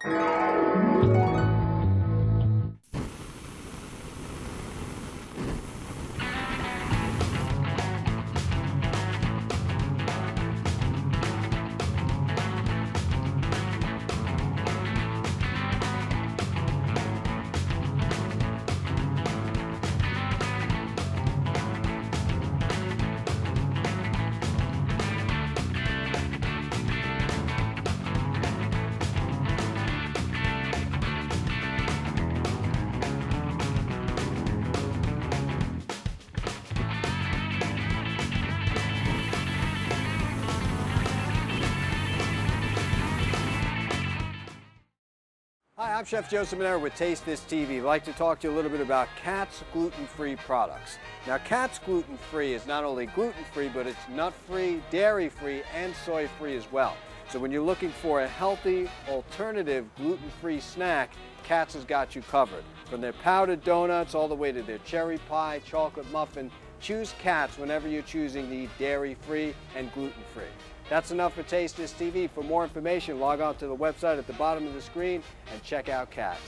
Hi, I'm Chef Joe Simonero with Taste This TV. I'd like to talk to you a little bit about Katz gluten-free products. Now, Katz gluten-free is not only gluten-free, but it's nut-free, dairy-free, and soy-free as well. So when you're looking for a healthy, alternative, gluten-free snack, Katz has got you covered. From their powdered donuts all the way to their cherry pie, chocolate muffin, choose Katz whenever you're choosing the dairy-free and gluten-free. That's enough for Taste This TV. For more information, log on to the website at the bottom of the screen and check out Katz.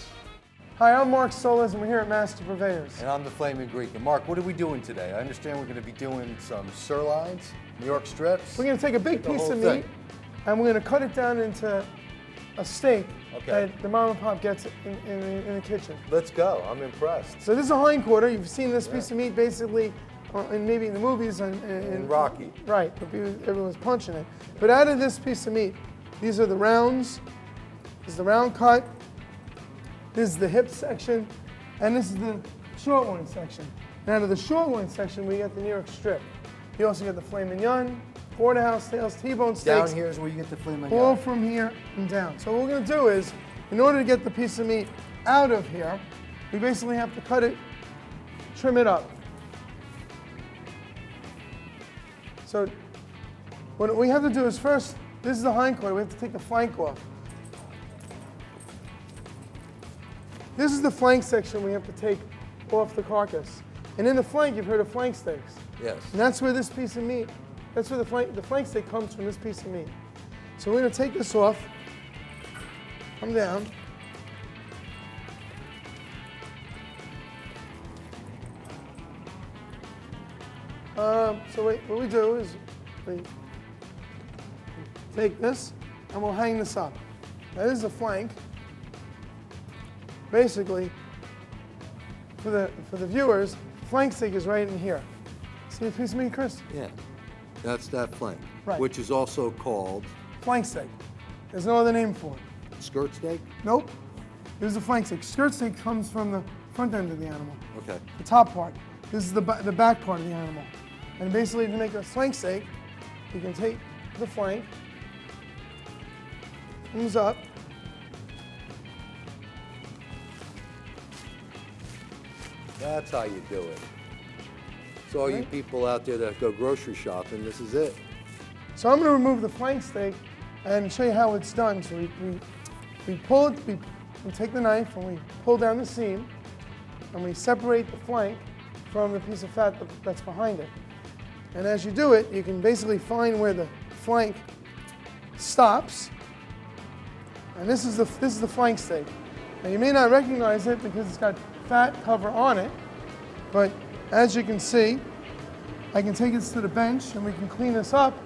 Hi, I'm Mark Solis, and we're here at Master Purveyors. And I'm the Flaming Greek. And Mark, what are we doing today? I understand we're going to be doing some sirloins, New York strips. We're going to take a big piece of meat, and we're going to cut it down into a steak that the mom and pop gets in the kitchen. Let's go. I'm impressed. So this is a hindquarter. You've seen this piece of meat basically, and maybe in the movies in Rocky. Right, everyone's punching it. But out of this piece of meat, these are the rounds. This is the round cut. This is the hip section, and this is the short loin section. And out of the short loin section, we get the New York strip. You also get the filet mignon, porterhouse tails, T-bone steaks. Down here is where you get the filet mignon. All from here and down. So what we're going to do is, in order to get the piece of meat out of here, we basically have to cut it, trim it up. So what we have to do is first, this is the hindquarter, we have to take the flank off. This is the flank section we have to take off the carcass. And in the flank, you've heard of flank steaks. Yes. And that's where this piece of meat, that's where the flank steak comes from, this piece of meat. So we're going to take this off, come down. What we do is we take this and we'll hang this up. Now this is a flank. Basically, for the viewers, flank steak is right in here. See a piece of meat, Chris? Yeah, that's that flank, right. Which is also called flank steak. There's no other name for it. Skirt steak? Nope. This is the flank steak. Skirt steak comes from the front end of the animal. Okay. The top part. This is the back part of the animal. And basically, if you make a flank steak, you can take the flank, comes up, that's how you do it. So all you people out there that go grocery shopping, this is it. So I'm going to remove the flank steak and show you how it's done. So we pull it, we take the knife and we pull down the seam and we separate the flank from the piece of fat that's behind it. And as you do it, you can basically find where the flank stops. And this is the flank steak. Now you may not recognize it because it's got fat cover on it, but as you can see, I can take this to the bench and we can clean this up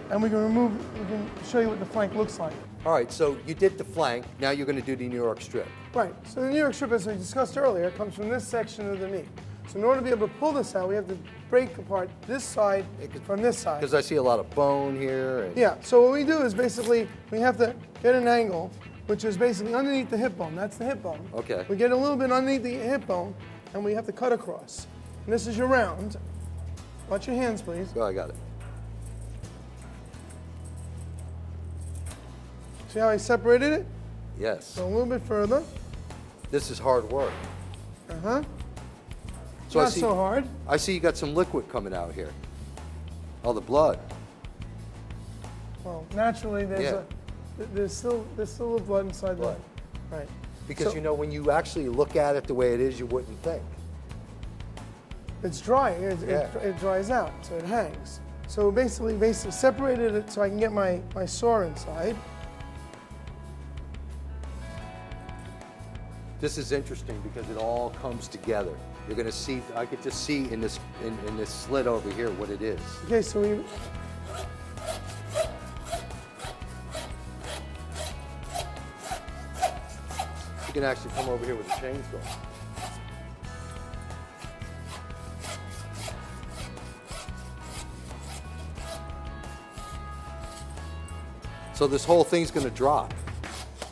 and we can show you what the flank looks like. All right, so you did the flank, now you're going to do the New York strip. Right, so the New York strip, as we discussed earlier, comes from this section of the meat. So in order to be able to pull this out, we have to break apart this side from this side. Because I see a lot of bone here. And yeah, so what we do is basically, we have to get an angle, which is basically underneath the hip bone. That's the hip bone. Okay. We get a little bit underneath the hip bone, and we have to cut across. And this is your round. Watch your hands, please. Oh, I got it. See how I separated it? Yes. So a little bit further. This is hard work. Uh-huh. So Not so hard. I see you got some liquid coming out here. Oh, the blood. Well, naturally, there's still a little blood inside the right. Because you know, when you actually look at it the way it is, you wouldn't think. It's dry. It dries out, so it hangs. So basically separated it so I can get my saw inside. This is interesting because it all comes together. You're gonna see, I could just see in this in this slit over here what it is. Okay, so we. You can actually come over here with a chainsaw. So this whole thing's gonna drop.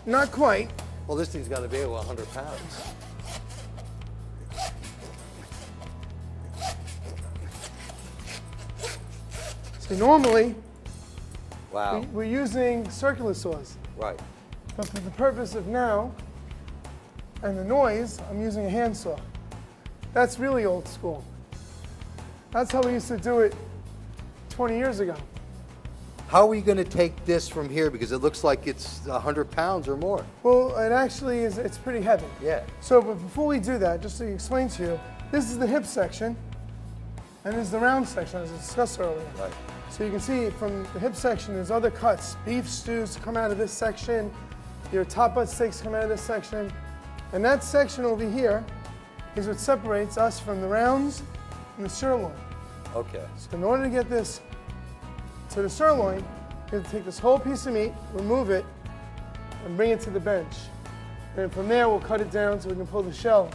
Not quite. Well, this thing's gotta be able 100 pounds. So normally, Wow. we're using circular saws. Right. But for the purpose of now and the noise, I'm using a handsaw. That's really old school. That's how we used to do it 20 years ago. How are we gonna take this from here? Because it looks like it's 100 pounds or more. Well, it actually is, it's pretty heavy. Yeah. So, but before we do that, just to explain to you, this is the hip section, and this is the round section, as I discussed earlier. Right. So you can see from the hip section, there's other cuts. Beef stews come out of this section, your top butt steaks come out of this section, and that section over here is what separates us from the rounds and the sirloin. Okay. So in order to get this to the sirloin, you have to take this whole piece of meat, remove it, and bring it to the bench. And from there, we'll cut it down so we can pull the shell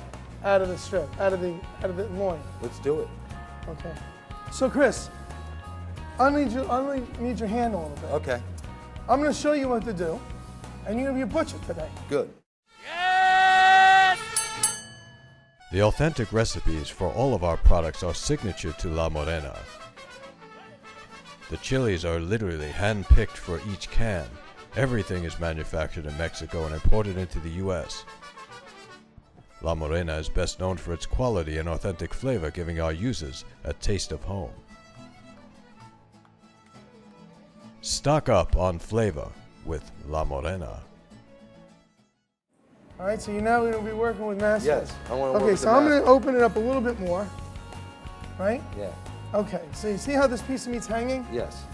out of the strip, out of the loin. Let's do it. Okay. So Chris, I need your hand a little bit. Okay. I'm going to show you what to do, and you're going to be a butcher today. Good. The authentic recipes for all of our products are signature to La Morena. The chilies are literally hand-picked for each can. Everything is manufactured in Mexico and imported into the U.S. La Morena is best known for its quality and authentic flavor, giving our users a taste of home. Stock up on flavor with La Morena. All right, so you're now going to be working with masters. Yes, I want to work Okay, with so the I'm going master. to open it up a little bit more, right? Yeah. Okay, so you see how this piece of meat's hanging? Yes.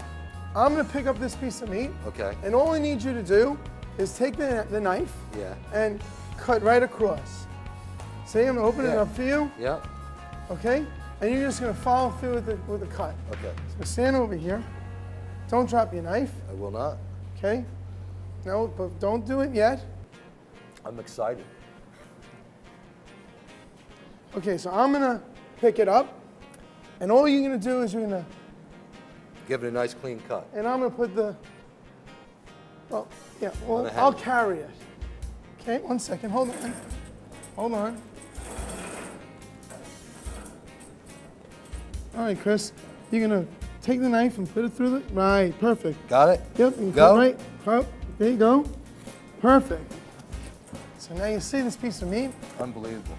I'm going to pick up this piece of meat, Okay. and all I need you to do is take the knife Yeah. and cut right across. See, I'm going to open it Yeah. up for you, Yeah. okay? And you're just going to follow through with the cut. Okay. So stand over here. Don't drop your knife, I will not. okay? No, but don't do it yet. I'm excited. Okay, so I'm going to pick it up, and all you're going to do is you're going to, Give it a nice clean cut. and I'm going to put the, well, yeah, well, the I'll handle. carry it. Okay, one second, hold on. Hold on. All right, Chris, you're going to take the knife and put it through the, right, perfect. Got it? Yep, you Go. cut right, cut, there you go. Perfect. So now you see this piece of meat? Unbelievable.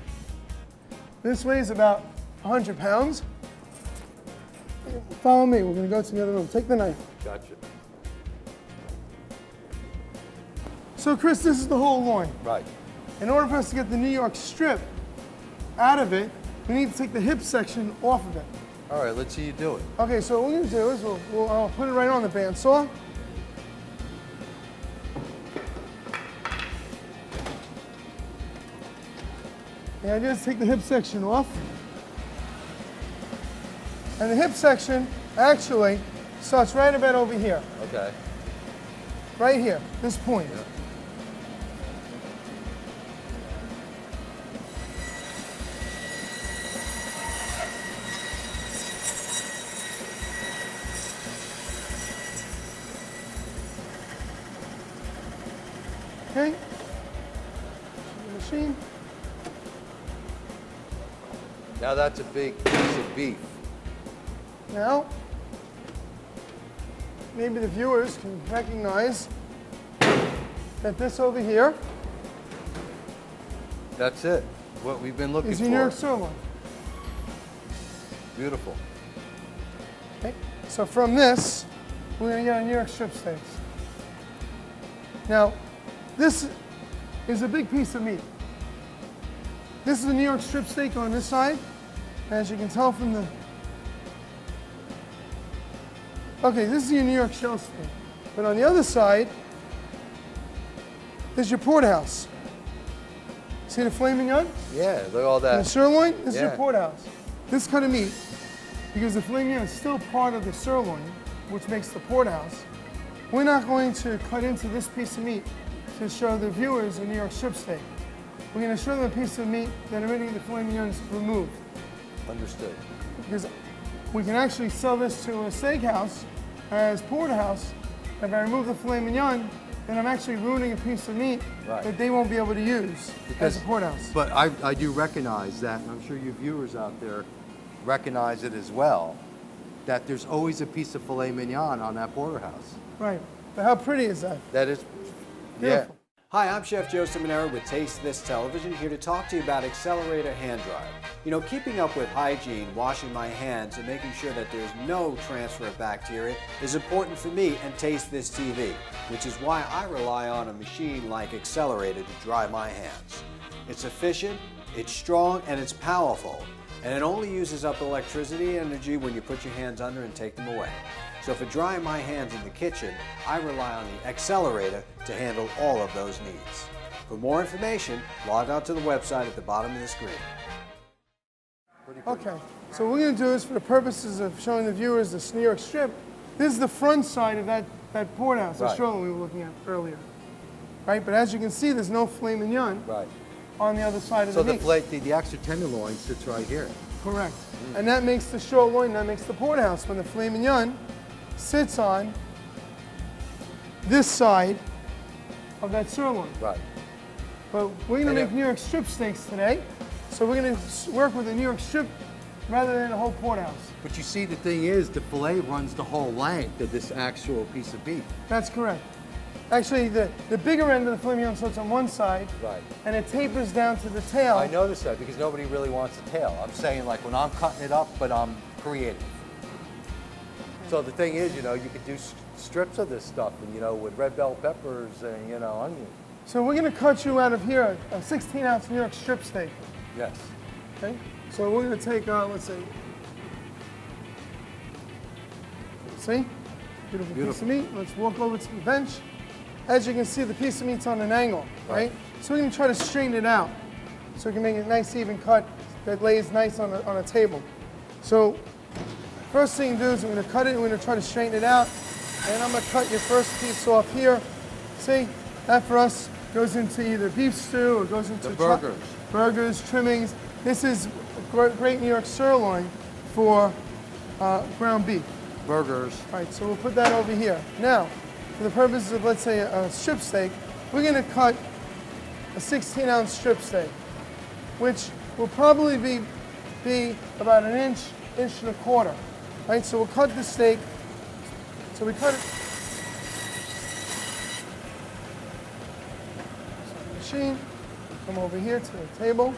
This weighs about 100 pounds. Follow me, we're gonna go to the other room. Take the knife. Gotcha. So Chris, this is the whole loin. Right. In order for us to get the New York strip out of it, we need to take the hip section off of it. All right, let's see you do it. Okay, so what we're gonna do is I'll put it right on the bandsaw. And I just take the hip section off. And the hip section actually starts right about over here. Okay. Right here, this point. Okay. The machine. Now that's a big piece of beef. Now, maybe the viewers can recognize that this over here That's it. What we've been looking is for. your New York sirloin. Beautiful. Okay. So from this, we're gonna get our New York strip steaks. Now, this is a big piece of meat. This is a New York strip steak on this side. As you can tell from the, okay, this is your New York shell steak. But on the other side, is your porterhouse. See the filet mignon? Yeah, look at all And that. the sirloin? This is your Yeah. porterhouse. This cut of meat, because the filet mignon is still part of the sirloin, which makes the porterhouse, we're not going to cut into this piece of meat to show the viewers a New York strip steak. We're going to show them a piece of meat that already the filet mignon is removed. Understood. Because we can actually sell this to a steakhouse as porterhouse. If I remove the filet mignon, then I'm actually ruining a piece of meat Right. that they won't be able to use as a porterhouse. But I do recognize that, and I'm sure you viewers out there recognize it as well, that there's always a piece of filet mignon on that porterhouse. Right. But how pretty is that? That is, Beautiful. Hi, I'm Chef Joe Ciminera with Taste This Television, here to talk to you about Accelerator Hand Dryer. You know, keeping up with hygiene, washing my hands, and making sure that there's no transfer of bacteria is important for me and Taste This TV, which is why I rely on a machine like Accelerator to dry my hands. It's efficient, it's strong, and it's powerful. And it only uses up electricity and energy when you put your hands under and take them away. So for drying my hands in the kitchen, I rely on the Accelerator to handle all of those needs. For more information, log on to the website at the bottom of the screen. Okay, so what we're going to do is, for the purposes of showing the viewers this New York strip, this is the front side of that porterhouse, the Right. sirloin we were looking at earlier. Right, but as you can see, there's no filet mignon right. on the other side of So the the meat. the extra tenderloin sits right here. Correct. And that makes the sirloin, that makes the porterhouse, when the filet mignon sits on this side of that sirloin. Right. But we're going to And make it- New York strip steaks today, so we're going to work with a New York strip rather than a whole porterhouse. But you see, the thing is, the filet runs the whole length of this actual piece of beef. That's correct. Actually, the bigger end of the filet mignon sits on one side, Right. and it tapers down to the tail. I noticed that because nobody really wants a tail. I'm saying, like, when I'm cutting it up, but I'm creative. So the thing is, you know, you could do strips of this stuff, and you know, with red bell peppers and you know, onions. So we're going to cut you out of here a 16-ounce New York strip steak. Yes. Okay. So we're going to take, let's see. See? Beautiful piece Beautiful. of meat. Let's walk over to the bench. As you can see, the piece of meat's on an angle, right? So we're going to try to straighten it out so we can make a nice even cut that lays nice on a table. So first thing to do is we're going to cut it and we're going to try to straighten it out. And I'm going to cut your first piece off here. See? That for us goes into either beef stew or goes into The burgers. burgers, trimmings. This is great New York sirloin for ground beef. Burgers. All right, so we'll put that over here. Now, for the purposes of, let's say, a strip steak, we're going to cut a 16-ounce strip steak, which will probably be about an inch, inch and a quarter. Right, so we'll cut the steak. So we cut it. So the machine. Come over here to the table.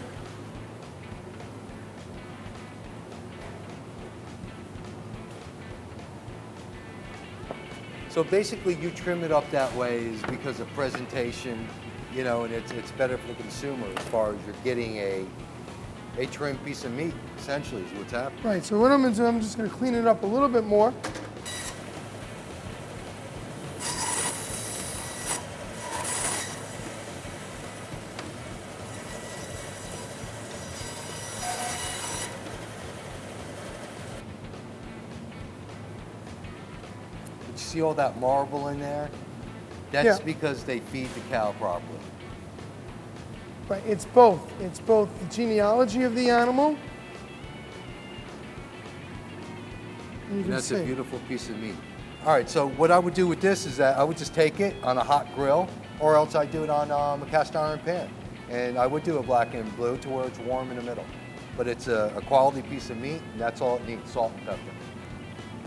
So basically, you trim it up that way is because of presentation, you know, and it's better for the consumer as far as you're getting a trimmed piece of meat. Essentially, is what's happening. Right, so what I'm going to do, I'm just going to clean it up a little bit more. You see all that marble in there? That's Yeah. because they feed the cow properly. Right, it's both. It's both the genealogy of the animal. And you And can that's see. a beautiful piece of meat. All right, so what I would do with this is that I would just take it on a hot grill, or else I'd do it on a cast iron pan. And I would do a black and blue to where it's warm in the middle. But it's a quality piece of meat, and that's all it needs, salt and pepper.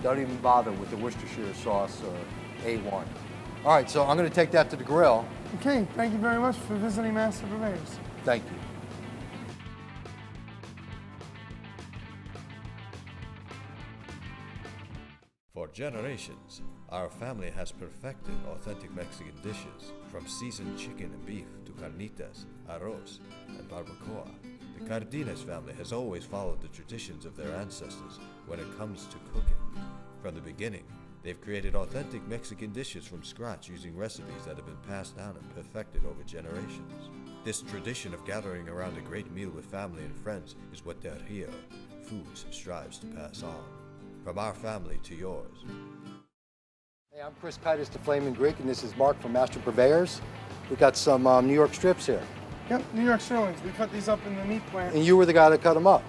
Don't even bother with the Worcestershire sauce or A1. All right, so I'm gonna take that to the grill. Okay, thank you very much for visiting Master Purveyors. Thank you. For generations, our family has perfected authentic Mexican dishes, from seasoned chicken and beef to carnitas, arroz, and barbacoa. The Cardenas family has always followed the traditions of their ancestors when it comes to cooking. From the beginning, they've created authentic Mexican dishes from scratch using recipes that have been passed down and perfected over generations. This tradition of gathering around a great meal with family and friends is what Del Rio Foods strives to pass on. From our family to yours. Hey, I'm Chris Kitis, the Flaming Greek, and this is Mark from Master Purveyors. We got some New York strips here. Yep, New York sirloins. We cut these up in the meat plant. And you were the guy that cut them up.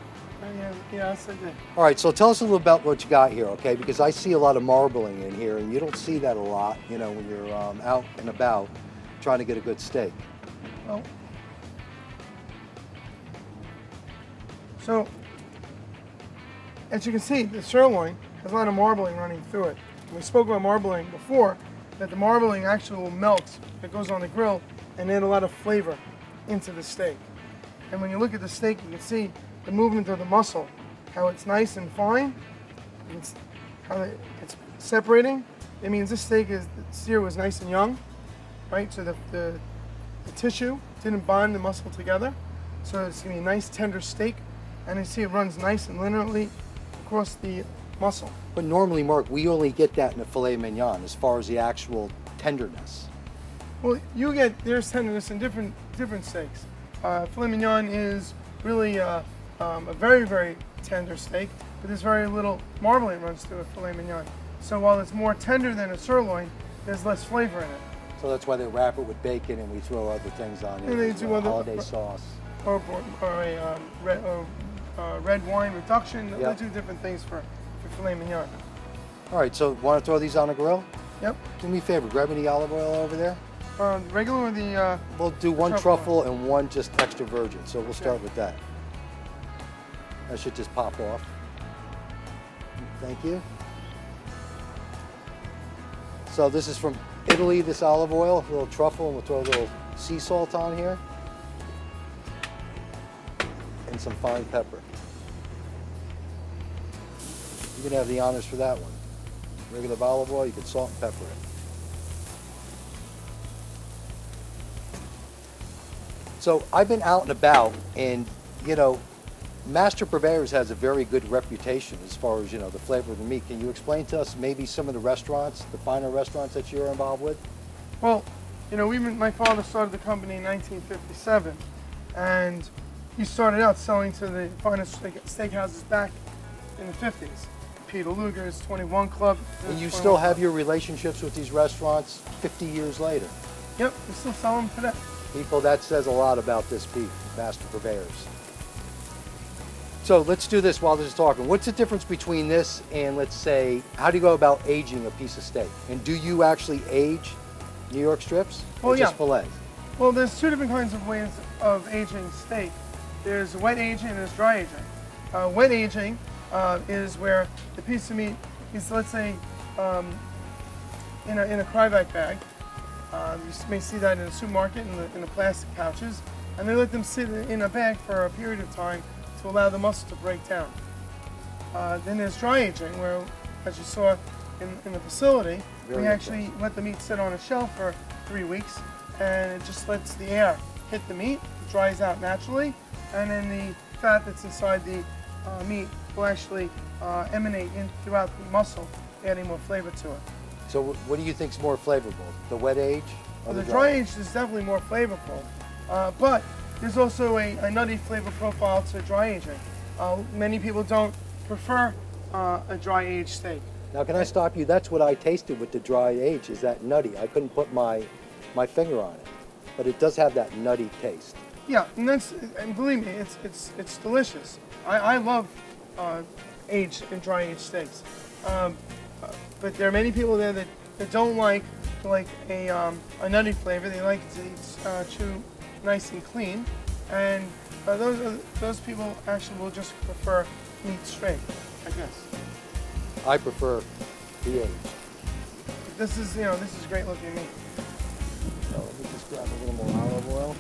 Yes, I did. All right, so tell us a little about what you got here, okay? Because I see a lot of marbling in here, and you don't see that a lot, you know, when you're out and about trying to get a good steak. Well, so, as you can see, the sirloin has a lot of marbling running through it. We spoke about marbling before, that the marbling actually will melt. It goes on the grill and add a lot of flavor into the steak. And when you look at the steak, you can see the movement of the muscle, how it's nice and fine, how it's separating. It means this steak the steer was nice and young, right? So the tissue didn't bind the muscle together. So it's gonna be a nice tender steak. And you see it runs nice and linearly across the muscle. But normally, Mark, we only get that in a filet mignon as far as the actual tenderness. Well, there's tenderness in different steaks. Filet mignon is really a very, very tender steak, but there's very little marbling runs through a filet mignon. So while it's more tender than a sirloin, there's less flavor in it. So that's why they wrap it with bacon and we throw other things on it. And they do other holiday sauce. Or a red wine reduction. Yep. They do different things for filet mignon. All right, so want to throw these on the grill? Yep. Do me a favor, grab me the olive oil over there. Regular or the? We'll do one truffle and one just extra virgin, so we'll start with that. That should just pop off. Thank you. So this is from Italy, this olive oil, a little truffle, and we'll throw a little sea salt on here. And some fine pepper. You can have the honors for that one. Regular olive oil, you can salt and pepper it. So I've been out and about, and you know, Master Purveyors has a very good reputation as far as, you know, the flavor of the meat. Can you explain to us maybe some of the restaurants, the finer restaurants that you're involved with? Well, you know, my father started the company in 1957, and he started out selling to the finest steakhouses back in the 50s. Peter Luger's 21 Club. And you still have your relationships with these restaurants 50 years later? Yep, we still sell them today. People, that says a lot about this beef, Master Purveyors. So let's do this while this is talking. What's the difference between this and, let's say, how do you go about aging a piece of steak? And do you actually age New York strips or just fillets? Well, there's two different kinds of ways of aging steak. There's wet aging and there's dry aging. Wet aging is where the piece of meat is, let's say, in a Cryovac bag. You may see that in a supermarket in the plastic pouches, and they let them sit in a bag for a period of time to allow the muscle to break down. Then there's dry aging, where, as you saw in the facility, we actually let the meat sit on a shelf for 3 weeks, and it just lets the air hit the meat, it dries out naturally, and then the fat that's inside the meat will actually emanate throughout the muscle, adding more flavor to it. So what do you think is more flavorful, the wet age or the dry age is definitely more flavorful, but there's also a nutty flavor profile to dry aging. Many people don't prefer a dry aged steak. Now, can I stop you? That's what I tasted with the dry age, is that nutty. I couldn't put my finger on it, but it does have that nutty taste. Yeah, and believe me, it's delicious. I love aged and dry aged steaks. But there are many people there that don't like a nutty flavor. They like to chew nice and clean, and those people actually will just prefer meat straight, I guess. I prefer the aged. This is great looking meat. So let me just grab a little more olive oil.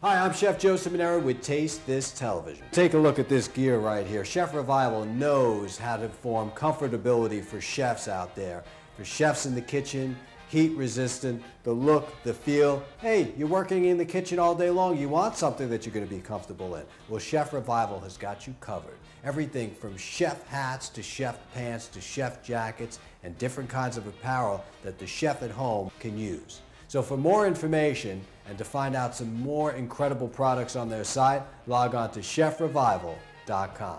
Hi, I'm Chef Joe Seminara with Taste This Television. Take a look at this gear right here. Chef Revival knows how to form comfortability for chefs out there, for chefs in the kitchen heat resistant, the look, the feel. Hey, you're working in the kitchen all day long. You want something that you're going to be comfortable in. Well, Chef Revival has got you covered. Everything from chef hats to chef pants to chef jackets and different kinds of apparel that the chef at home can use. So for more information and to find out some more incredible products on their site, log on to chefrevival.com.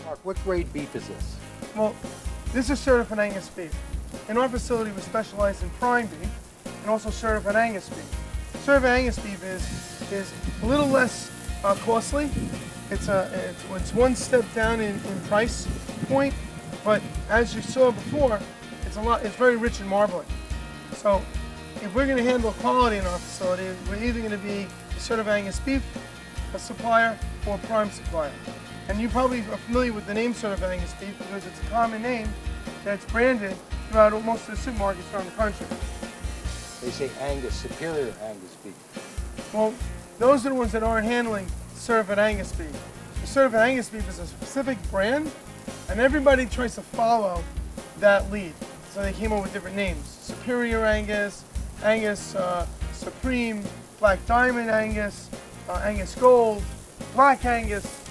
Mark, what grade beef is this? Well, this is certified Angus beef. In our facility, we specialize in prime beef and also certified Angus beef. Certified Angus beef is a little less costly. It's one step down in price point, but as you saw before, it's very rich in marbling. So if we're going to handle quality in our facility, we're either going to be a certified Angus beef supplier or a prime supplier. And you probably are familiar with the name certified Angus beef because it's a common name that's branded throughout most of the supermarkets around the country. They say Angus, superior Angus beef. Well, those are the ones that aren't handling certified Angus beef. The certified Angus beef is a specific brand, and everybody tries to follow that lead. So they came up with different names. Superior Angus, Angus Supreme, Black Diamond Angus, Angus Gold, Black Angus.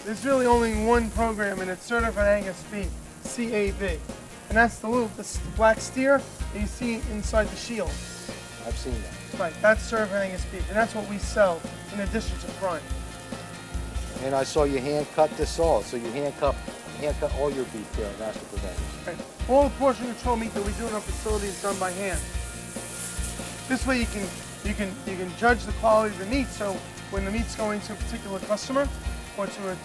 There's really only one program, and it's certified Angus beef, CAB. And that's the black steer that you see inside the shield. I've seen that. Right, that's certified Angus beef, and that's what we sell in addition to prime. And I saw you hand cut this all, so you hand cut all your beef there at Master Preventers. Right. All the portion control meat that we do in our facility is done by hand. This way you can judge the quality of the meat, so when the meat's going to a particular customer or to a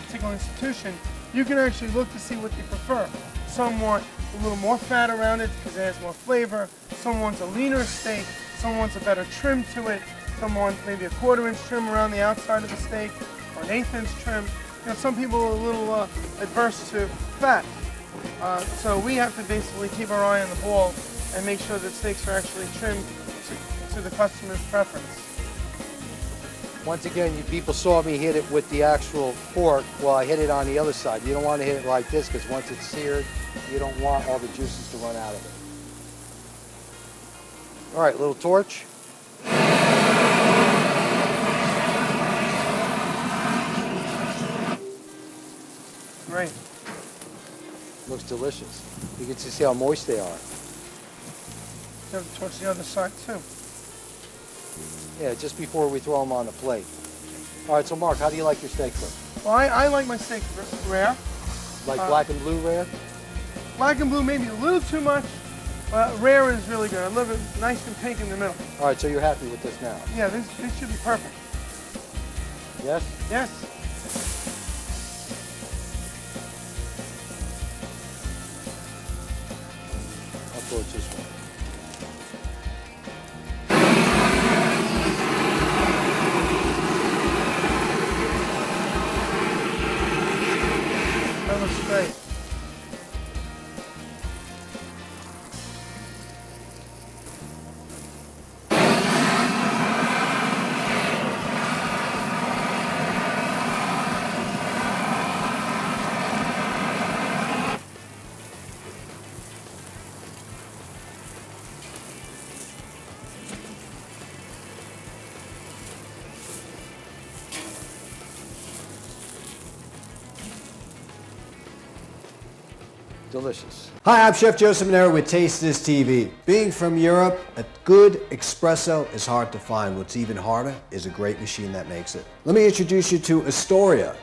particular institution, you can actually look to see what they prefer. Some want a little more fat around it because it has more flavor. Some wants a leaner steak. Some wants a better trim to it. Some want maybe a 1/4 inch trim around the outside of the steak or an 1/8 inch trim. You know, some people are a little adverse to fat. So we have to basically keep our eye on the ball and make sure that steaks are actually trimmed to the customer's preference. Once again, you people saw me hit it with the actual fork. Well, I hit it on the other side. You don't want to hit it like this because once it's seared, you don't want all the juices to run out of it. All right, little torch. Great. Looks delicious. You can see how moist they are. Towards the other side too. Yeah, just before we throw them on the plate. All right, so Mark, how do you like your steak cooked? Well, I like my steak rare. Like black and blue rare? Black and blue maybe a little too much, but rare is really good. I love it nice and pink in the middle. All right, so you're happy with this now? Yeah, this should be perfect. Yes? Yes. I'll torch this one. That looks great. Delicious. Hi, I'm Chef Joseph Manero with Taste This TV. Being from Europe, a good espresso is hard to find. What's even harder is a great machine that makes it. Let me introduce you to Astoria.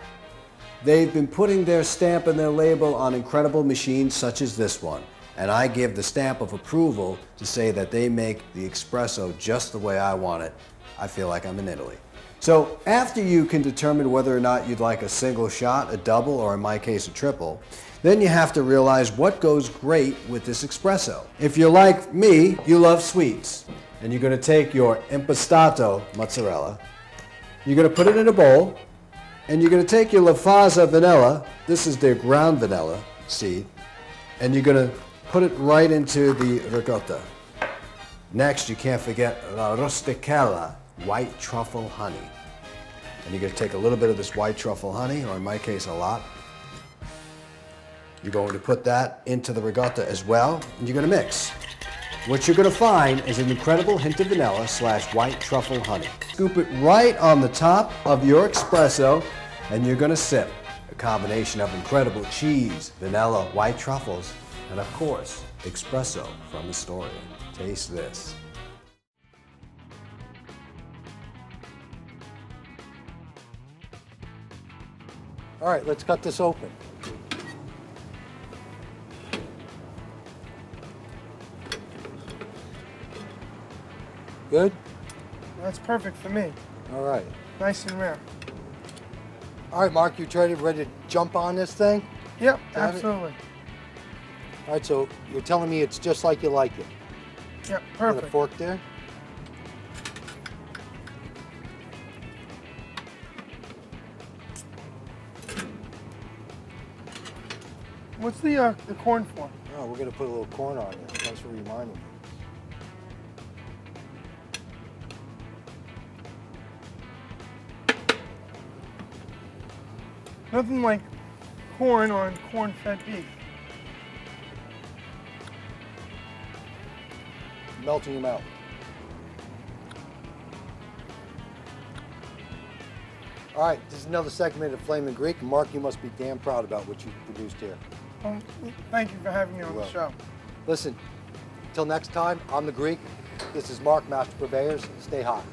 They've been putting their stamp and their label on incredible machines such as this one. And I give the stamp of approval to say that they make the espresso just the way I want it. I feel like I'm in Italy. So after you can determine whether or not you'd like a single shot, a double, or in my case a triple, then you have to realize what goes great with this espresso. If you're like me, you love sweets, and you're going to take your impastato mozzarella, you're going to put it in a bowl, and you're going to take your La Fasa vanilla, this is their ground vanilla seed, and you're going to put it right into the ricotta. Next, you can't forget La Rusticella, white truffle honey. And you're going to take a little bit of this white truffle honey, or in my case a lot, You're going to put that into the ricotta as well, and you're going to mix. What you're going to find is an incredible hint of vanilla / white truffle honey. Scoop it right on the top of your espresso, and you're going to sip. A combination of incredible cheese, vanilla, white truffles, and of course, espresso from Astoria. Taste this. All right, let's cut this open. Good? That's perfect for me. All right. Nice and rare. All right, Mark, you ready to jump on this thing? Yep, Have it? absolutely. All right, so you're telling me it's just like you like it. Yep, Got a perfect. fork there? What's the corn for? Oh, we're gonna put a little corn on it. Thanks for reminding me. Nothing like corn on corn-fed beef. Melt in your mouth. All right, this is another segment of Flamin' Greek. And Mark, you must be damn proud about what you produced here. Thank you for having me on You're the show. Listen, till next time, I'm the Greek. This is Mark, Master Purveyors. Stay hot.